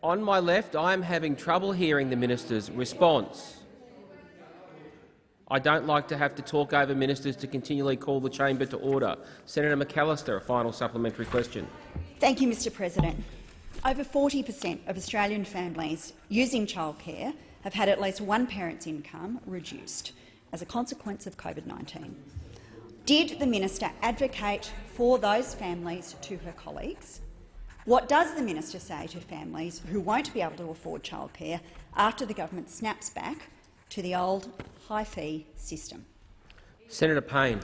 on my left, I am having trouble hearing the minister's response. I don't like to have to talk over ministers to continually call the chamber to order. Senator McAllister, a final supplementary question. Thank you, Mr President. Over 40% of Australian families using childcare have had at least one parent's income reduced as a consequence of COVID-19. Did the minister advocate for those families to her colleagues? What does the minister say to families who won't be able to afford childcare after the government snaps back to the old high-fee system? Senator Payne.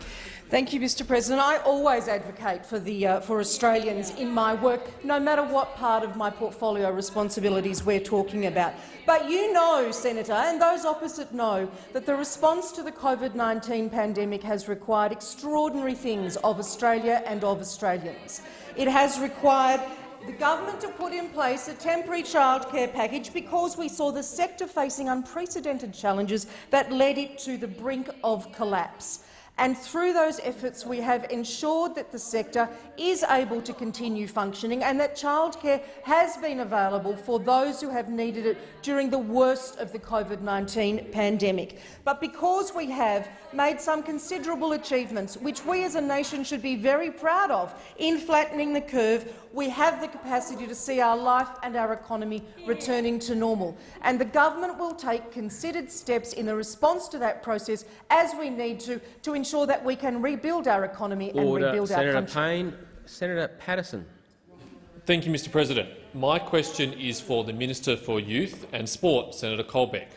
Thank you, Mr President. I always advocate for Australians in my work, no matter what part of my portfolio responsibilities we're talking about. But you know, Senator, and those opposite know, that the response to the COVID-19 pandemic has required extraordinary things of Australia and of Australians. It has required the government to put in place a temporary childcare package because we saw the sector facing unprecedented challenges that led it to the brink of collapse. And through those efforts we have ensured that the sector is able to continue functioning and that childcare has been available for those who have needed it during the worst of the COVID-19 pandemic. But because we have made some considerable achievements, which we as a nation should be very proud of, in flattening the curve, we have the capacity to see our life and our economy returning to normal. And the government will take considered steps in the response to that process as we need to ensure that we can rebuild our economy and rebuild our country. Senator Payne. Senator Patterson. Thank you, Mr President. My question is for the Minister for Youth and Sport, Senator Colbeck.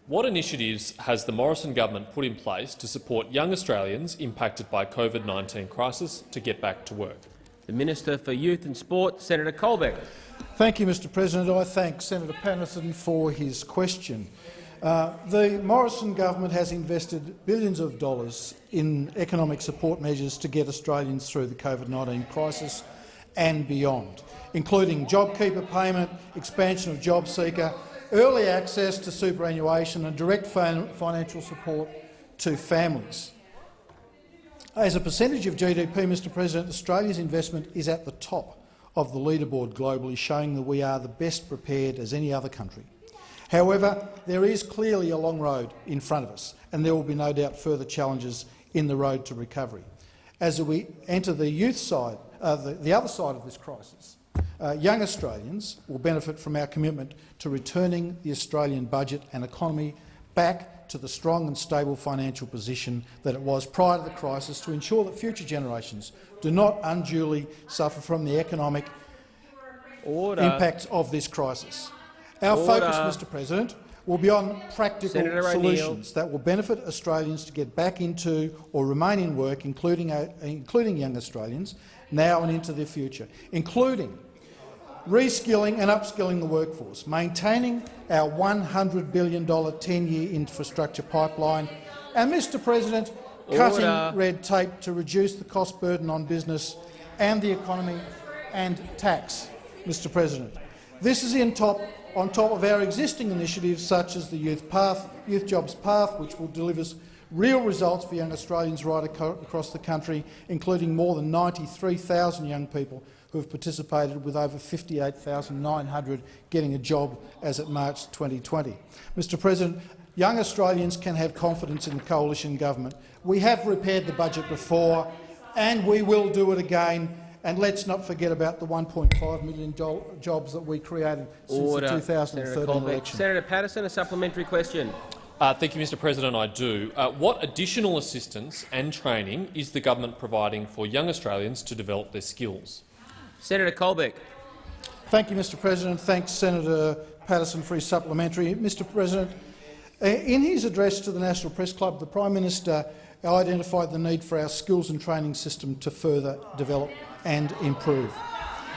What initiatives has the Morrison government put in place to support young Australians impacted by COVID-19 crisis to get back to work? The Minister for Youth and Sport, Senator Colbeck. Thank you, Mr President. I thank Senator Patterson for his question. The Morrison government has invested billions of dollars in economic support measures to get Australians through the COVID-19 crisis and beyond, including JobKeeper payment, expansion of JobSeeker, early access to superannuation and direct financial support to families. As a percentage of GDP, Mr President, Australia's investment is at the top of the leaderboard globally, showing that we are the best prepared as any other country. However, there is clearly a long road in front of us, and there will be no doubt further challenges in the road to recovery. As we enter the youth side, the other side of this crisis, young Australians will benefit from our commitment to returning the Australian budget and economy back to the strong and stable financial position that it was prior to the crisis, to ensure that future generations do not unduly suffer from the economic impacts of this crisis. Our focus, Mr President, will be on practical solutions that will benefit Australians to get back into or remain in work, including young Australians, now and into the future, including reskilling and upskilling the workforce, maintaining our $100 billion 10-year infrastructure pipeline, and, Mr President, cutting red tape to reduce the cost burden on business and the economy and tax. Mr President, This is on top of our existing initiatives such as the Youth Jobs Path, which will deliver real results for young Australians right across the country, including more than 93,000 young people who have participated, with over 58,900 getting a job as at March 2020. Mr President, young Australians can have confidence in the coalition government. We have repaired the budget before, and we will do it again. And let's not forget about the 1.5 million jobs that we created since the 2013 election. Senator Patterson, a supplementary question. Thank you, Mr President. I do. What additional assistance and training is the government providing for young Australians to develop their skills? Senator Colbeck. Thank you, Mr President. Thanks, Senator Patterson, for his supplementary. Mr President, in his address to the National Press Club, the Prime Minister identified the need for our skills and training system to further develop and improve.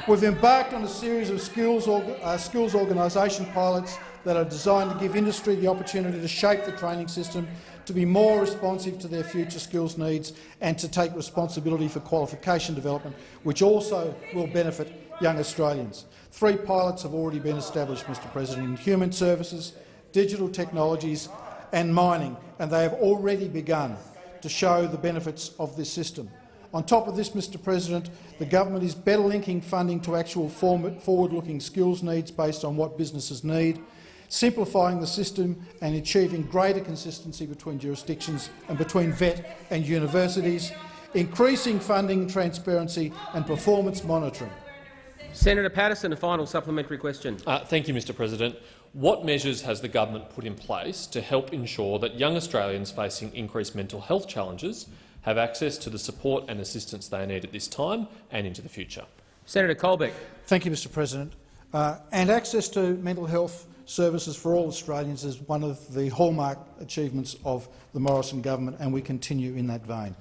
We've embarked on a series of skills organisation pilots that are designed to give industry the opportunity to shape the training system to be more responsive to their future skills needs and to take responsibility for qualification development, which also will benefit young Australians. 3 pilots have already been established, Mr President, in human services, digital technologies and mining, and they have already begun to show the benefits of this system. On top of this, Mr President, the government is better linking funding to actual forward-looking skills needs based on what businesses need, simplifying the system and achieving greater consistency between jurisdictions and between VET and universities, increasing funding transparency and performance monitoring. Senator Patterson, a final supplementary question. Thank you, Mr President. What measures has the government put in place to help ensure that young Australians facing increased mental health challenges have access to the support and assistance they need at this time and into the future? Senator Colbeck. Thank you, Mr President. And access to mental health services for all Australians is one of the hallmark achievements of the Morrison government, and we continue in that vein.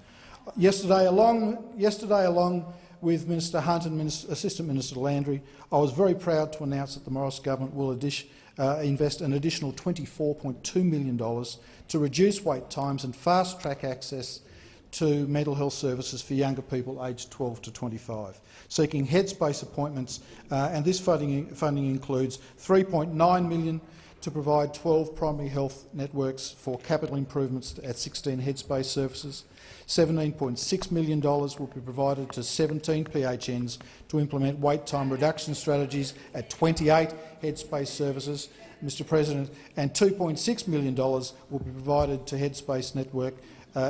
Yesterday, along with Minister Hunt and Assistant Minister Landry, I was very proud to announce that the Morrison government will invest an additional $24.2 million to reduce wait times and fast-track access to mental health services for younger people aged 12 to 25, seeking Headspace appointments, and this funding includes $3.9 million to provide 12 primary health networks for capital improvements at 16 Headspace services. $17.6 million will be provided to 17 PHNs to implement wait time reduction strategies at 28 Headspace services, Mr President, and $2.6 million will be provided to Headspace Network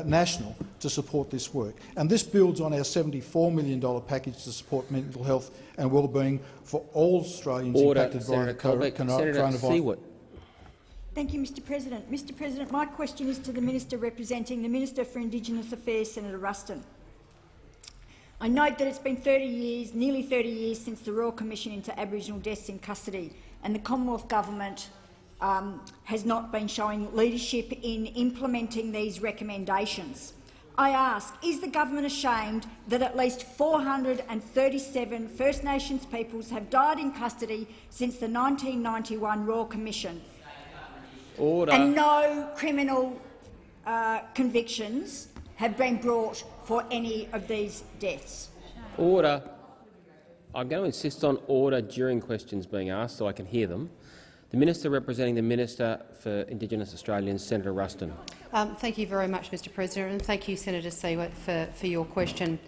National to support this work. And this builds on our $74 million package to support mental health and wellbeing for all Australians impacted by the coronavirus. Thank you, Mr President. Mr President, my question is to the Minister representing the Minister for Indigenous Affairs, Senator Ruston. I note that it's been nearly 30 years since the Royal Commission into Aboriginal Deaths in Custody, and the Commonwealth Government has not been showing leadership in implementing these recommendations. I ask, is the government ashamed that at least 437 First Nations peoples have died in custody since the 1991 Royal Commission? Order. And no criminal convictions have been brought for any of these deaths? Order. I'm going to insist on order during questions being asked so I can hear them. The Minister representing the Minister for Indigenous Australians, Senator Ruston. Thank you very much, Mr President, and thank you, Senator Siewert, for your question.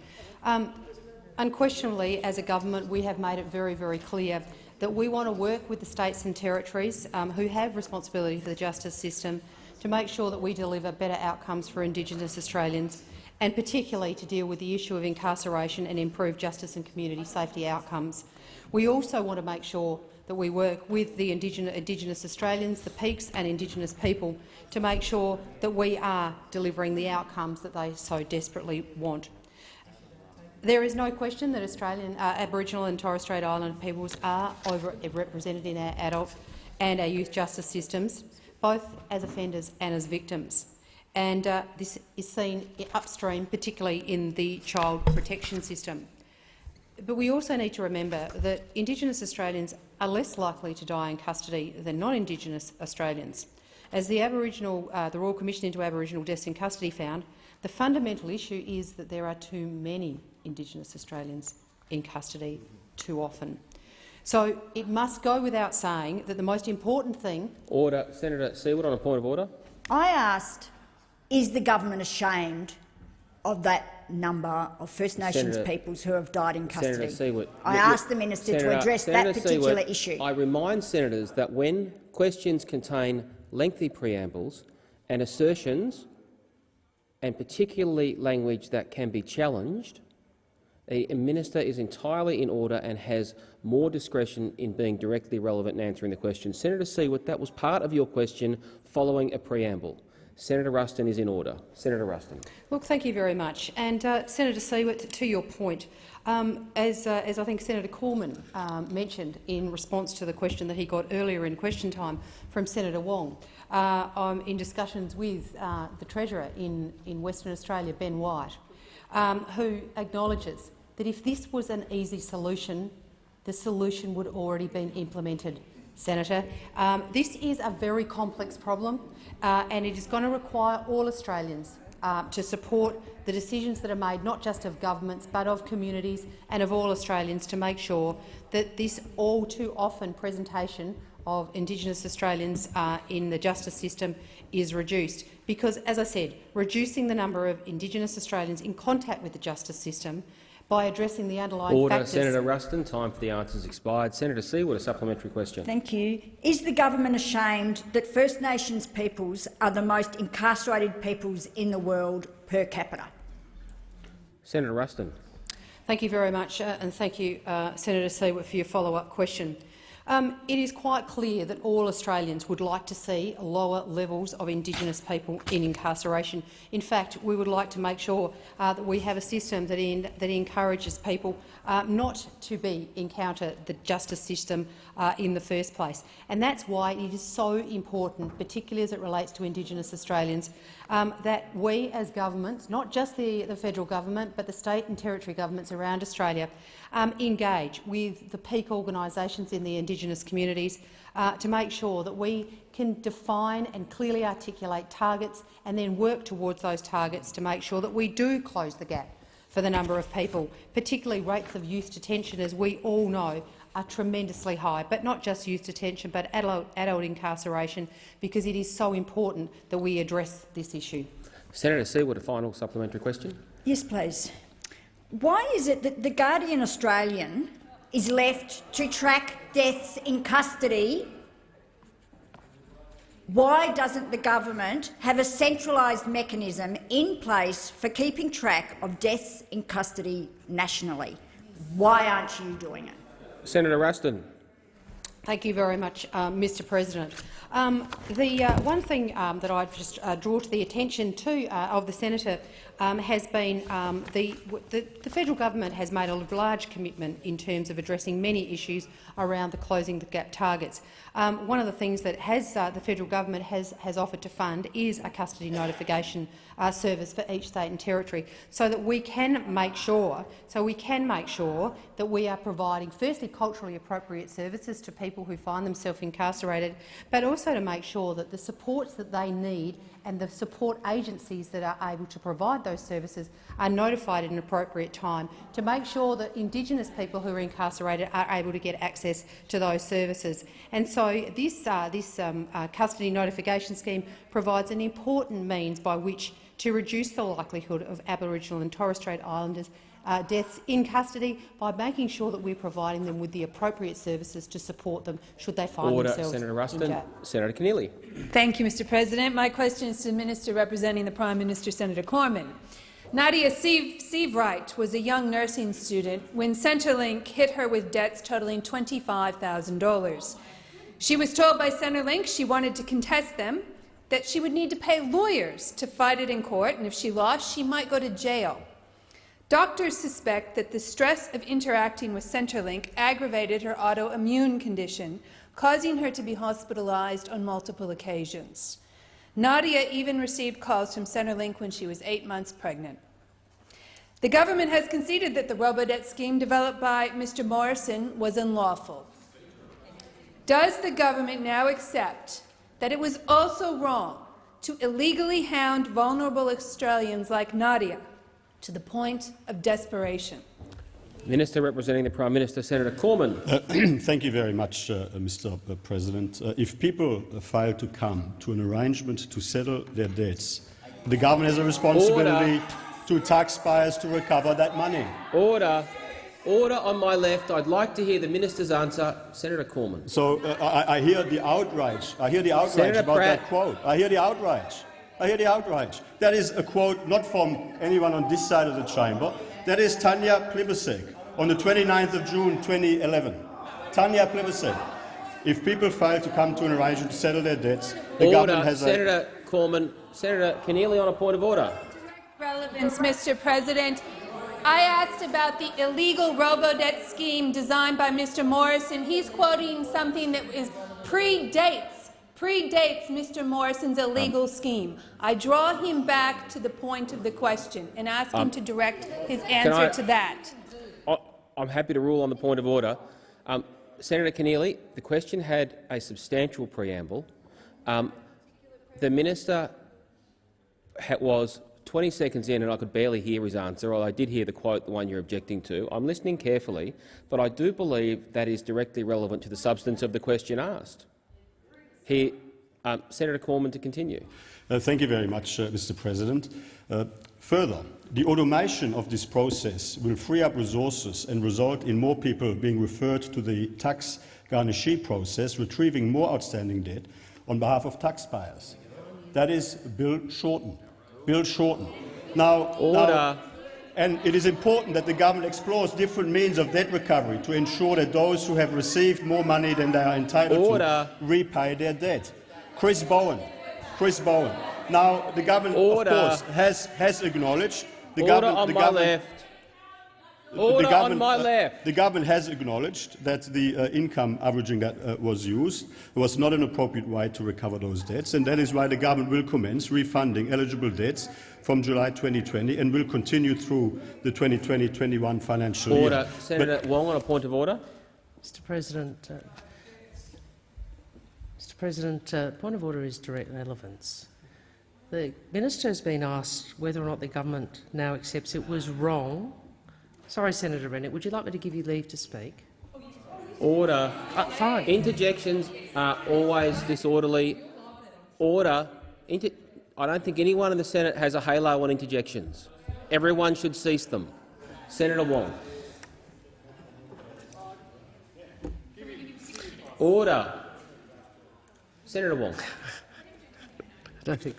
Unquestionably, as a government, we have made it very, very clear that we want to work with the states and territories who have responsibility for the justice system to make sure that we deliver better outcomes for Indigenous Australians, and particularly to deal with the issue of incarceration and improve justice and community safety outcomes. We also want to make sure that we work with the Indigenous Australians, the peaks and Indigenous people to make sure that we are delivering the outcomes that they so desperately want. There is no question that Australian Aboriginal and Torres Strait Islander peoples are overrepresented in our adult and our youth justice systems, both as offenders and as victims. And this is seen upstream, particularly in the child protection system. But we also need to remember that Indigenous Australians are less likely to die in custody than non-Indigenous Australians. As the Royal Commission into Aboriginal Deaths in Custody found, the fundamental issue is that there are too many Indigenous Australians in custody too often. So it must go without saying that the most important thing— Order. Senator Siewert on a point of order. I asked, is the government ashamed of that number of First Nations peoples who have died in custody? Senator Siewert, I asked the minister to address that particular issue. I remind senators that when questions contain lengthy preambles and assertions, and particularly language that can be challenged, a minister is entirely in order and has more discretion in being directly relevant and answering the question. Senator Siewert, that was part of your question following a preamble. Senator Ruston is in order. Senator Ruston. Look, thank you very much. And Senator Siewert, to your point, as I think Senator Cormann mentioned in response to the question that he got earlier in question time from Senator Wong, I'm in discussions with the Treasurer in Western Australia, Ben White, who acknowledges that if this was an easy solution, the solution would already been implemented. Senator, this is a very complex problem, and it is going to require all Australians to support the decisions that are made not just of governments but of communities and of all Australians to make sure that this all too often presentation of Indigenous Australians in the justice system is reduced. Because, as I said, reducing the number of Indigenous Australians in contact with the justice system by addressing the underlying factors— Senator Ruston, time for the answers expired. Senator Siewert, a supplementary question. Thank you. Is the government ashamed that First Nations peoples are the most incarcerated peoples in the world per capita? Senator Ruston. Thank you very much, and thank you, Senator Siewert, for your follow-up question. It is quite clear that all Australians would like to see lower levels of Indigenous people in incarceration. In fact, we would like to make sure that we have a system that encourages people not to encounter the justice system in the first place. And that's why it is so important, particularly as it relates to Indigenous Australians, that we as governments, not just the federal government but the state and territory governments around Australia, engage with the peak organisations in the Indigenous communities to make sure that we can define and clearly articulate targets and then work towards those targets to make sure that we do close the gap for the number of people, particularly rates of youth detention, as we all know, are tremendously high, but not just youth detention, but adult incarceration, because it is so important that we address this issue. Senator Siewert, a final supplementary question. Yes, please. Why is it that the Guardian Australian is left to track deaths in custody? Why doesn't the government have a centralised mechanism in place for keeping track of deaths in custody nationally? Why aren't you doing it? Senator Ruston. Thank you very much, Mr. President. The one thing that I just draw to the attention of the senator has been the federal government has made a large commitment in terms of addressing many issues around the closing the gap targets. One of the things that the federal government has offered to fund is a custody notification service for each state and territory, so that we can make sure that we are providing, firstly, culturally appropriate services to people who find themselves incarcerated, but also to make sure that the supports that they need and the support agencies that are able to provide those services are notified at an appropriate time to make sure that Indigenous people who are incarcerated are able to get access to those services. And so this custody notification scheme provides an important means by which to reduce the likelihood of Aboriginal and Torres Strait Islanders deaths in custody by making sure that we're providing them with the appropriate services to support them should they find themselves Senator Ruston. in jail. Senator Keneally. Thank you, Mr. President. My question is to the Minister representing the Prime Minister, Senator Cormann. Nadia Sievewright was a young nursing student when Centrelink hit her with debts totalling $25,000. She was told by Centrelink she wanted to contest them, that she would need to pay lawyers to fight it in court, and if she lost, she might go to jail. Doctors suspect that the stress of interacting with Centrelink aggravated her autoimmune condition, causing her to be hospitalized on multiple occasions. Nadia even received calls from Centrelink when she was 8 months pregnant. The government has conceded that the robo-debt scheme developed by Mr. Morrison was unlawful. Does the government now accept that it was also wrong to illegally hound vulnerable Australians like Nadia to the point of desperation? Minister representing the Prime Minister, Senator Cormann. Thank you very much, Mr. President. If people fail to come to an arrangement to settle their debts, the government has a responsibility to taxpayers to recover that money. Order. Order on my left. I'd like to hear the minister's answer. Senator Cormann. So I hear the outrage. I hear the outrage Senator about Pratt. that quote. I hear the outrage. I hear the outrage. That is a quote not from anyone on this side of the chamber. That is Tanya Plibersek on the 29th of June 2011. Tanya Plibersek. If people fail to come to an arrangement to settle their debts, the government has Senator Cormann. Senator Keneally on a point of order. Relevance, Mr. President. I asked about the illegal robo-debt scheme designed by Mr. Morrison. He's quoting something that predates Mr. Morrison's illegal scheme. I draw him back to the point of the question and ask him to direct his answer to that. I'm happy to rule on the point of order. Senator Keneally, the question had a substantial preamble. The minister was 20 seconds in and I could barely hear his answer, although I did hear the quote, the one you're objecting to. I'm listening carefully, but I do believe that is directly relevant to the substance of the question asked. Senator Cormann to continue. Thank you very much, Mr. President. Further, the automation of this process will free up resources and result in more people being referred to the tax garnishee process, retrieving more outstanding debt on behalf of taxpayers. That is Bill Shorten. Bill Shorten. Now, and it is important that the government explores different means of debt recovery to ensure that those who have received more money than they are entitled to repay their debt. Chris Bowen. Now, the government, of course, has acknowledged the government has acknowledged that the income averaging that was used was not an appropriate way to recover those debts, and that is why the government will commence refunding eligible debts from July 2020 and will continue through the 2020-21 financial year. Senator Wong on a point of order. Mr. President, point of order is direct relevance. The minister has been asked whether or not the government now accepts it was wrong. Sorry, Senator Rennick, would you like me to give you leave to speak? Order. Fine. Interjections are always disorderly. Order. I don't think anyone in the Senate has a halo on interjections. Everyone should cease them. Senator Wong. Order. Senator Wong. I don't think.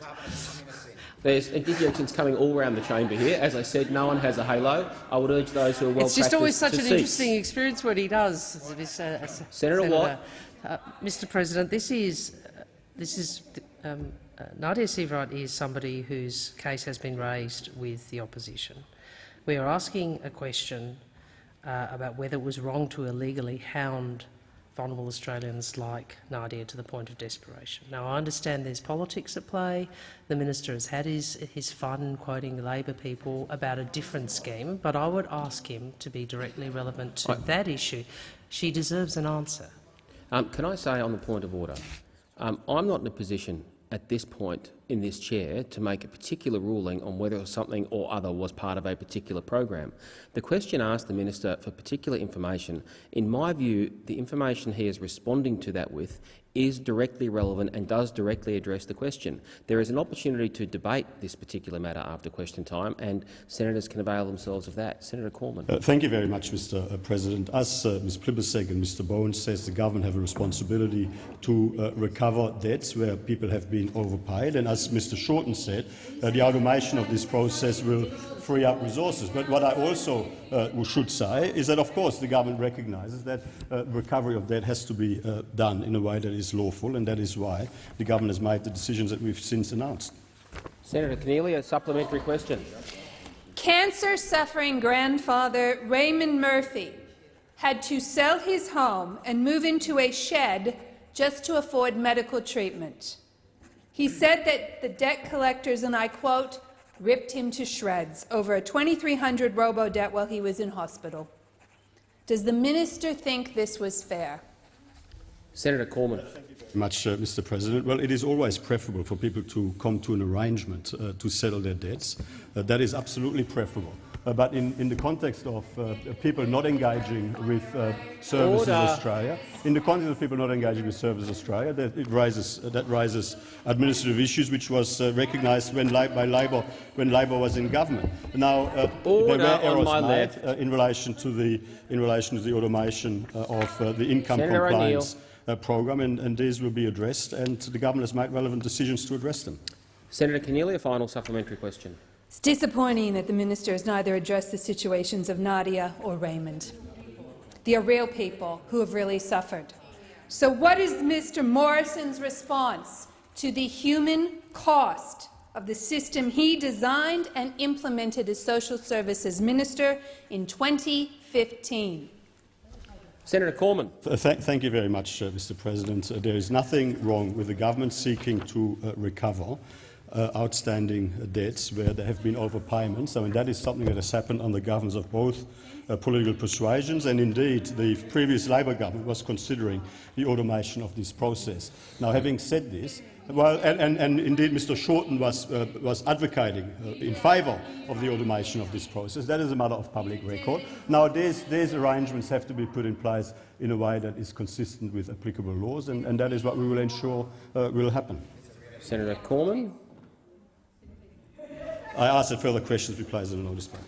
There's interjections coming all around the chamber here. As I said, no one has a halo. I would urge those who are well practiced to cease. It's just always such an interesting experience what he does. Senator Watt. Mr. President, Nadia Seivwright is somebody whose case has been raised with the opposition. We are asking a question about whether it was wrong to illegally hound vulnerable Australians like Nadia to the point of desperation. Now, I understand there's politics at play. The minister has had his fun quoting Labor people about a different scheme, but I would ask him to be directly relevant to that issue. She deserves an answer. Can I say on the point of order, I'm not in a position at this point in this chair to make a particular ruling on whether something or other was part of a particular program. The question asked the minister for particular information. In my view, the information he is responding to that with is directly relevant and does directly address the question. There is an opportunity to debate this particular matter after question time, and senators can avail themselves of that. Senator Cormann. Thank you very much, Mr. President. As Ms. Plibersek and Mr. Bowen says, the government have a responsibility to recover debts where people have been overpaid, and as Mr. Shorten said, the automation of this process will free up resources. But what I also should say is that, of course, the government recognises that recovery of debt has to be done in a way that is lawful, and that is why the government has made the decisions that we've since announced. Senator Keneally, a supplementary question. Cancer-suffering grandfather Raymond Murphy had to sell his home and move into a shed just to afford medical treatment. He said that the debt collectors, and I quote, ripped him to shreds over a $2,300 robo-debt while he was in hospital. Does the minister think this was fair? Senator Cormann. Thank you very much, Mr. President. Well, it is always preferable for people to come to an arrangement to settle their debts. That is absolutely preferable. But in the context of people not engaging with Services Australia, that raises administrative issues, which was recognised when Labor was in government. Now, there were errors made in relation to the automation of the income Senator compliance program, and these will be addressed, and the government has made relevant decisions to address them. Senator Keneally, a final supplementary question. It's disappointing that the minister has neither addressed the situations of Nadia or Raymond. They are real people who have really suffered. So what is Mr. Morrison's response to the human cost of the system he designed and implemented as Social Services Minister in 2015? Senator Cormann. Thank you very much, Mr. President. There is nothing wrong with the government seeking to recover outstanding debts where there have been overpayments. I mean, that is something that has happened under governments of both political persuasions, and indeed the previous Labor government was considering the automation of this process. Now, having said this, well, and indeed Mr. Shorten was advocating in favour of the automation of this process. That is a matter of public record. Now, these arrangements have to be put in place in a way that is consistent with applicable laws, and that is what we will ensure will happen. Senator Cormann. I ask that further questions be placed on the notice paper.